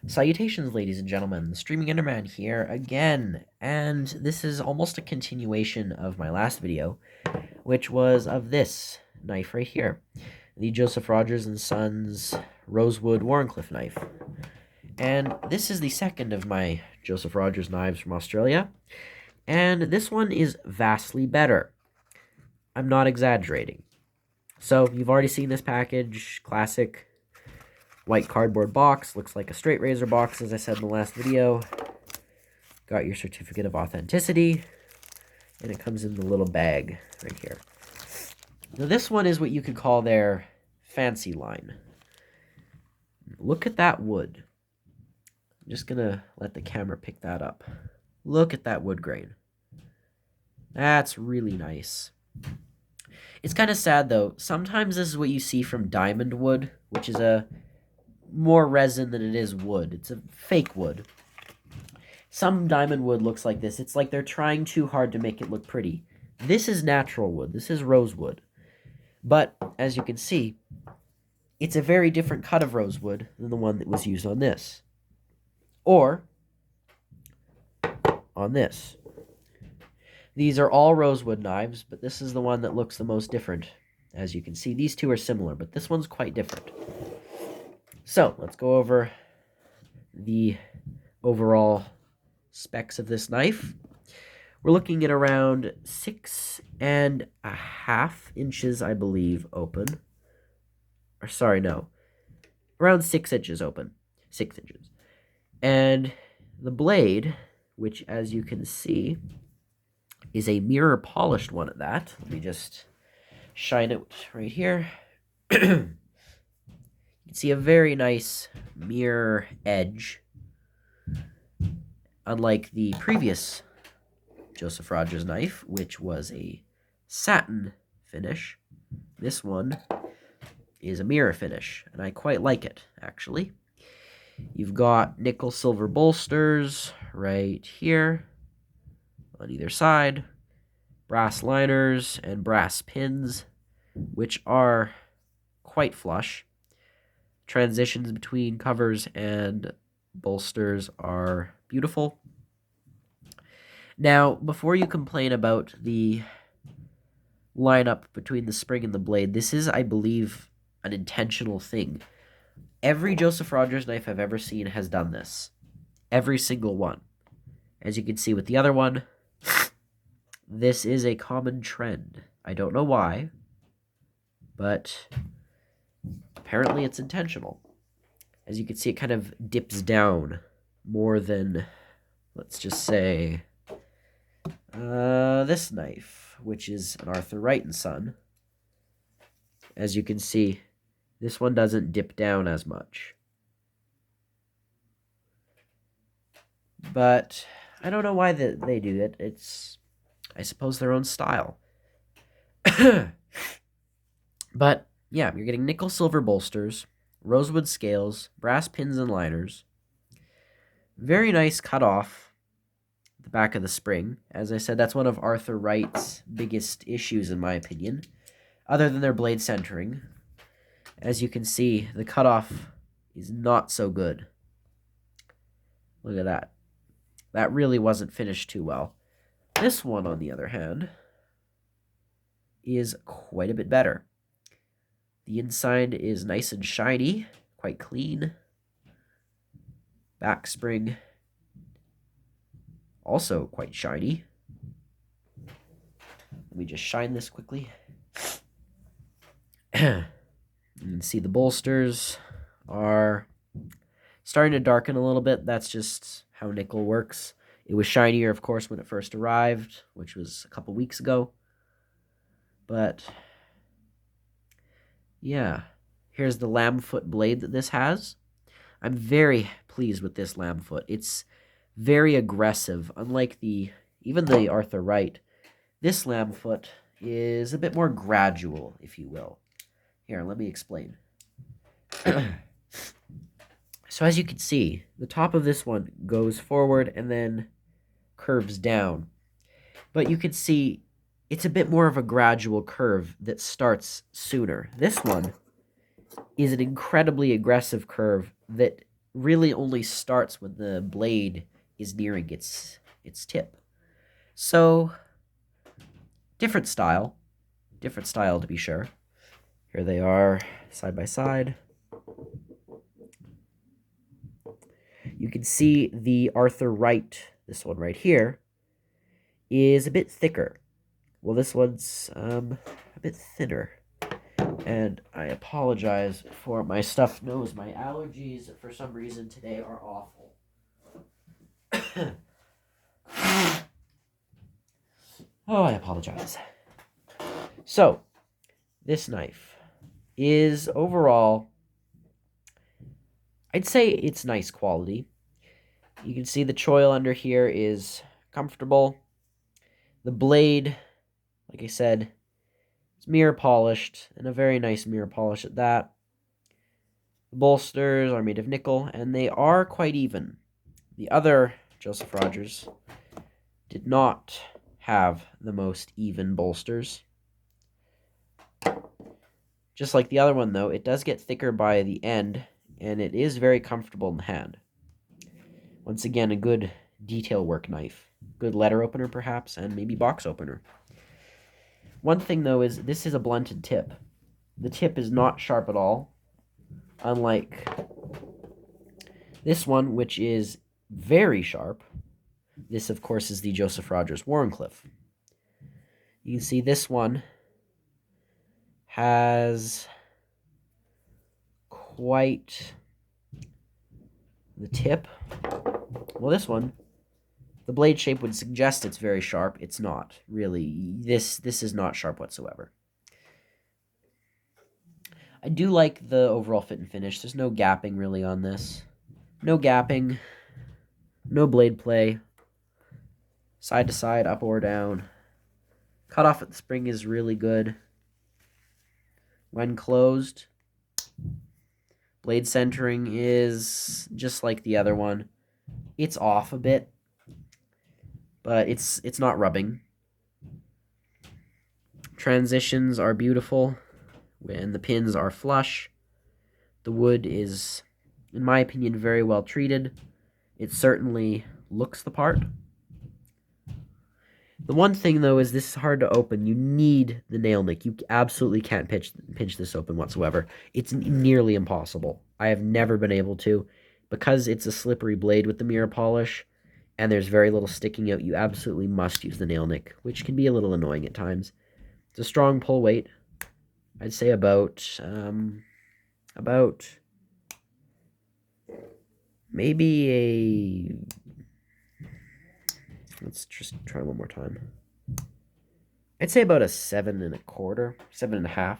Salutations, ladies and gentlemen. The Streaming Enderman here again, and this is almost a continuation of my last video, which was of this knife right here, the Joseph Rodgers and Sons rosewood Warrenclyffe knife. And this is the second of my Joseph Rodgers knives from Australia, and this one is vastly better. I'm not exaggerating. So, you've already seen this package, classic white cardboard box, looks like a straight razor box, as I said in the last video. Got your certificate of authenticity, and it comes in the little bag right here. Now this one is what you could call their fancy line. Look at that wood. I'm just gonna let the camera pick that up. Look at that wood grain. That's really nice. It's kind of sad though. Sometimes this is what you see from diamond wood, which is a more resin than it is wood. It's a fake wood. Some diamond wood looks like this. It's like they're trying too hard to make it look pretty. This is natural wood. This is rosewood. But, as you can see, it's a very different cut of rosewood than the one that was used on this. Or, on this. These are all rosewood knives, but this is the one that looks the most different. As you can see, these two are similar, but this one's quite different. So, let's go over the overall specs of this knife. We're looking at around 6.5 inches, I believe, open. Or, sorry, no. Around 6 inches open. 6 inches. And the blade, which, as you can see, is a mirror polished one at that. Let me just shine it right here. You can see a very nice mirror edge. Unlike the previous Joseph Rodgers knife, which was a satin finish, this one is a mirror finish, and I quite like it, actually. You've got nickel silver bolsters right here on either side, brass liners and brass pins, which are quite flush. Transitions between covers and bolsters are beautiful. Now, before you complain about the lineup between the spring and the blade, this is, I believe, an intentional thing. Every Joseph Rodgers knife I've ever seen has done this. Every single one. As you can see with the other one, this is a common trend. I don't know why, but apparently it's intentional. As you can see, it kind of dips down more than, let's just say, this knife, which is an Arthur Wright & Son. As you can see, this one doesn't dip down as much. But I don't know why they do it. It's, I suppose, their own style. But yeah, you're getting nickel silver bolsters, rosewood scales, brass pins and liners. Very nice cutoff at the back of the spring. As I said, that's one of Arthur Wright's biggest issues, in my opinion, other than their blade centering. As you can see, the cutoff is not so good. Look at that. That really wasn't finished too well. This one, on the other hand, is quite a bit better. The inside is nice and shiny, quite clean. Back spring, also quite shiny. Let me just shine this quickly. You can see the bolsters are starting to darken a little bit. That's just how nickel works. It was shinier, of course, when it first arrived, which was a couple weeks ago. But yeah, here's the Lambsfoot blade that this has. I'm very pleased with this Lambsfoot. It's very aggressive. Unlike even the Arthur Wright, this Lambsfoot is a bit more gradual, if you will. Here, let me explain. So as you can see, the top of this one goes forward and then curves down. But you can see it's a bit more of a gradual curve that starts sooner. This one is an incredibly aggressive curve that really only starts when the blade is nearing its tip. So, different style to be sure. Here they are, side by side. You can see the Arthur Wright, this one right here, is a bit thicker. Well, this one's a bit thinner. And I apologize for my stuffed nose. My allergies, for some reason, today are awful. Oh, I apologize. So, this knife is overall, I'd say it's nice quality. You can see the choil under here is comfortable. The blade, like I said, is mirror polished, and a very nice mirror polish at that. The bolsters are made of nickel, and they are quite even. The other Joseph Rodgers did not have the most even bolsters. Just like the other one, though, it does get thicker by the end, and it is very comfortable in the hand. Once again, a good detail work knife. Good letter opener, perhaps, and maybe box opener. One thing, though, is this is a blunted tip. The tip is not sharp at all, unlike this one, which is very sharp. This, of course, is the Joseph Rodgers Wharncliffe. You can see this one has quite the tip. Well, this one, the blade shape would suggest it's very sharp. It's not, really. This is not sharp whatsoever. I do like the overall fit and finish. There's no gapping, really, on this. No gapping. No blade play. Side to side, up or down. Cut off at the spring is really good. When closed, blade centering is just like the other one. It's off a bit, but it's not rubbing. Transitions are beautiful, and the pins are flush. The wood is, in my opinion, very well treated. It certainly looks the part. The one thing, though, is this is hard to open. You need the nail nick. You absolutely can't pinch this open whatsoever. It's nearly impossible. I have never been able to. Because it's a slippery blade with the mirror polish, and there's very little sticking out, you absolutely must use the nail nick, which can be a little annoying at times. It's a strong pull weight. I'd say about maybe a, let's just try one more time. I'd say about a 7.25, 7.5.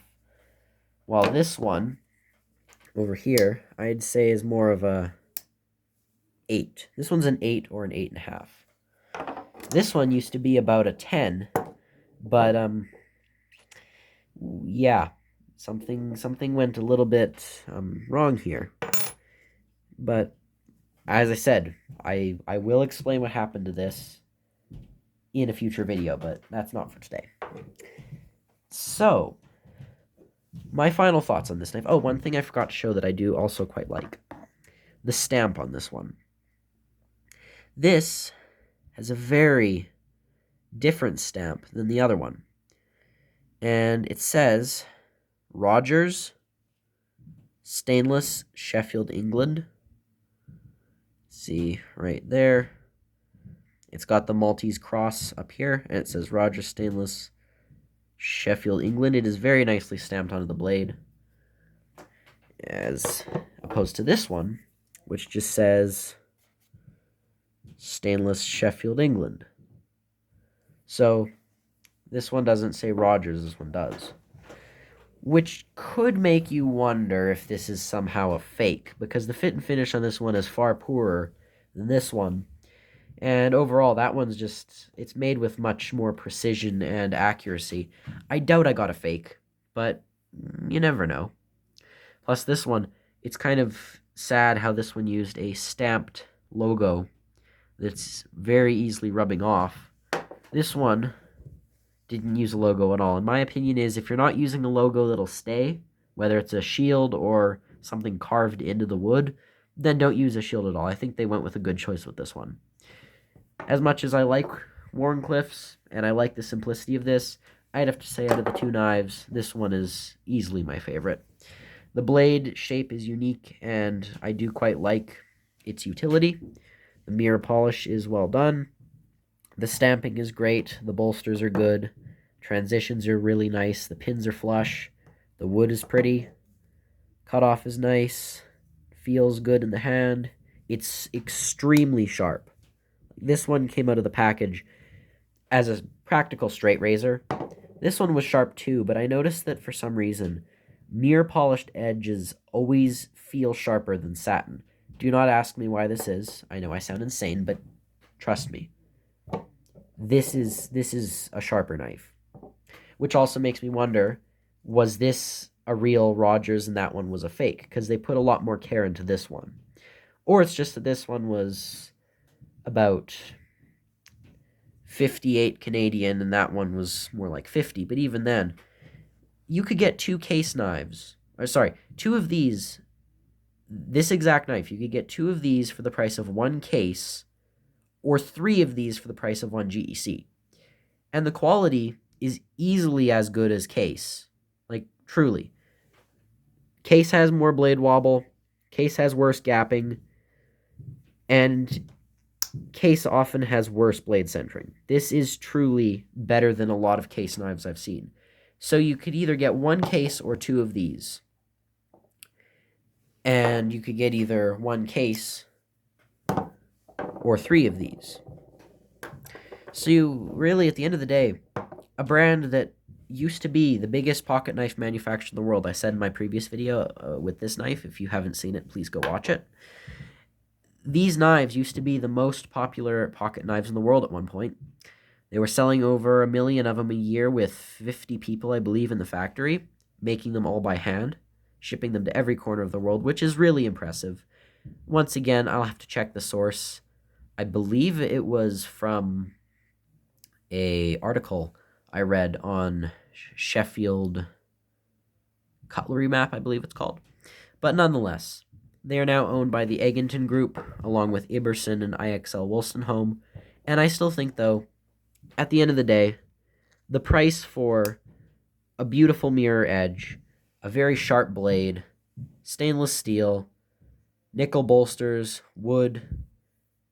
While this one over here, I'd say is more of a 8. This one's an 8 or an 8.5. This one used to be about a 10, but yeah, something went a little bit wrong here. But as I said, I will explain what happened to this in a future video, but that's not for today. So, my final thoughts on this knife. Oh, one thing I forgot to show that I do also quite like. The stamp on this one. This has a very different stamp than the other one. And it says Rodgers Stainless, Sheffield, England. See right there. It's got the Maltese cross up here, and it says Rodgers Stainless, Sheffield, England. It is very nicely stamped onto the blade, as opposed to this one, which just says Stainless, Sheffield, England. So this one doesn't say Rodgers, this one does. Which could make you wonder if this is somehow a fake, because the fit and finish on this one is far poorer than this one. And overall, that one's just, it's made with much more precision and accuracy. I doubt I got a fake, but you never know. Plus this one, it's kind of sad how this one used a stamped logo that's very easily rubbing off. This one didn't use a logo at all. And my opinion is, if you're not using a logo that'll stay, whether it's a shield or something carved into the wood, then don't use a shield at all. I think they went with a good choice with this one. As much as I like Wharncliffe's, and I like the simplicity of this, I'd have to say out of the two knives, this one is easily my favorite. The blade shape is unique, and I do quite like its utility. The mirror polish is well done. The stamping is great. The bolsters are good. Transitions are really nice. The pins are flush. The wood is pretty. Cutoff is nice. Feels good in the hand. It's extremely sharp. This one came out of the package as a practical straight razor. This one was sharp too, but I noticed that for some reason, mirror polished edges always feel sharper than satin. Do not ask me why this is. I know I sound insane, but trust me. This is a sharper knife. Which also makes me wonder, was this a real Rodgers and that one was a fake? Because they put a lot more care into this one. Or it's just that this one was about 58 Canadian and that one was more like 50. But even then, you could get two case knives. Or sorry, two of these. This exact knife, you could get two of these for the price of one case, or three of these for the price of one GEC. And the quality is easily as good as case. Like, truly. Case has more blade wobble. Case has worse gapping. And case often has worse blade centering. This is truly better than a lot of case knives I've seen. So you could either get one case or two of these. And you could get either one case or three of these. So you really, at the end of the day, a brand that used to be the biggest pocket knife manufacturer in the world. I said in my previous video with this knife, if you haven't seen it, please go watch it. These knives used to be the most popular pocket knives in the world at one point. They were selling over 1 million of them a year with 50 people, I believe, in the factory, making them all by hand, shipping them to every corner of the world, which is really impressive. Once again, I'll have to check the source. I believe it was from an article I read on Sheffield Cutlery Map, I believe it's called. But nonetheless, they are now owned by the Egginton Group, along with Iberson and IXL Wolstenholme. And I still think, though, at the end of the day, the price for a beautiful mirror edge, a very sharp blade, stainless steel, nickel bolsters, wood,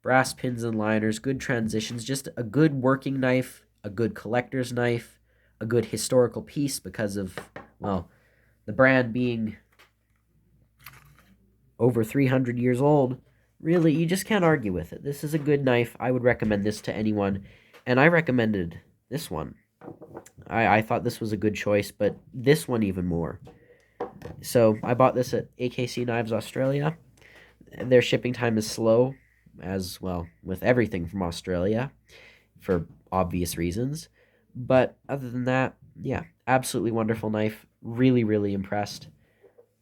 brass pins and liners, good transitions, just a good working knife, a good collector's knife, a good historical piece because of, well, the brand being over 300 years old. Really, you just can't argue with it. This is a good knife. I would recommend this to anyone, and I recommended this one. I thought this was a good choice, but this one even more. So I bought this at AKC Knives Australia. Their shipping time is slow, as well, with everything from Australia, for obvious reasons. But other than that, yeah, absolutely wonderful knife. Really, really impressed.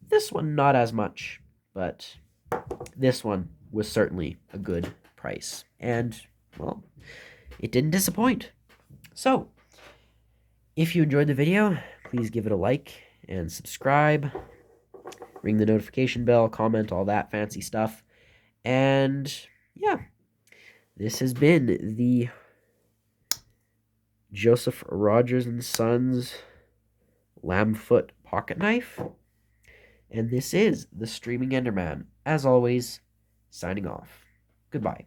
This one, not as much, but this one was certainly a good price. And, well, it didn't disappoint. So, if you enjoyed the video, please give it a like and subscribe. Ring the notification bell, comment, all that fancy stuff. And, yeah, this has been the Joseph Rodgers & Sons Lambsfoot pocket knife. And this is the Streaming Enderman, as always, signing off. Goodbye.